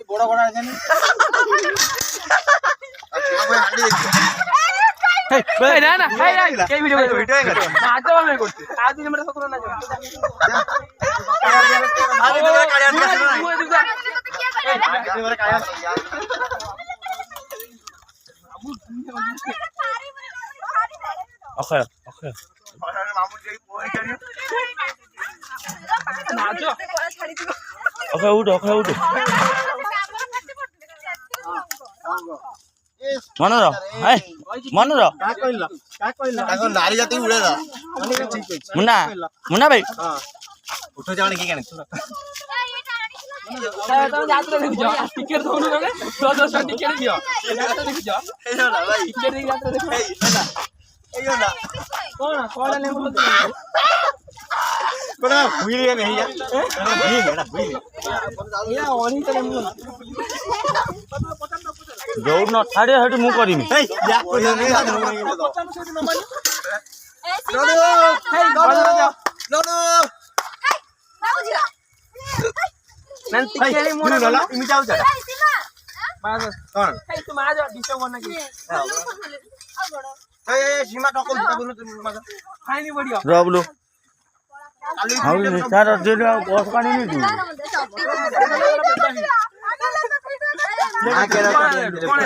বড় বড় আছে নি এই না না এই ভিডিও না আজ আমি করছি আজ দিন আমরা সকল না যাও আজ দিন আমরা কাড়ি আনতে আসলো না আজ দিন আমরা কাড়ি ওকে ওকে মামু যেই পড়ে গেল নাচো ওকে উঠো মনোর এই মনোর কা কইলা এখন নারী জাতি উড়ে না ঠিক কইছ মুন্না ভাই উঠো যাওনি কি কেন তুমি যাত্রা দেখি যাও টিকেট দউন গলে 10 টিকেট দিও যাত্রা দেখি যাও এই না ভাই টিকেট দেখি যাত্রা দেখো এই না কোন নে বলতে কোন ভুইলে নেই যা ভুইলে ইয়া অনি তো নেমু দৌড় ন ছাড়ে হেটি মু করিমি এই যা কই নেই হাত নমনি ননু হেই গল যাও ননু নন টিকেট মোর নলা তুমি যাও যা বাস কোন হেই তুমি আজ ডিস্টার্ব না কি এই সীমা টকল দিতা বলো তুমি মাগা ফাইনি বড়িও রবলু হাউলি নিচার দিলে বস কানি নি দিও না কেরা কোন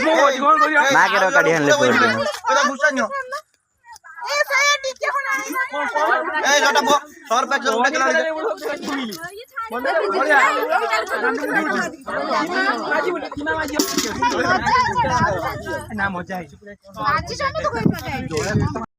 মো বড়ি কোন করিও না কেরা কাড়ি আনলে পড়বে ওটা বুঝছানিও এ সায়া টিকে কোন এই জটা বো সর প্যাক জটা কেলা না মজা হইছে আজি সঙ্গে তো কই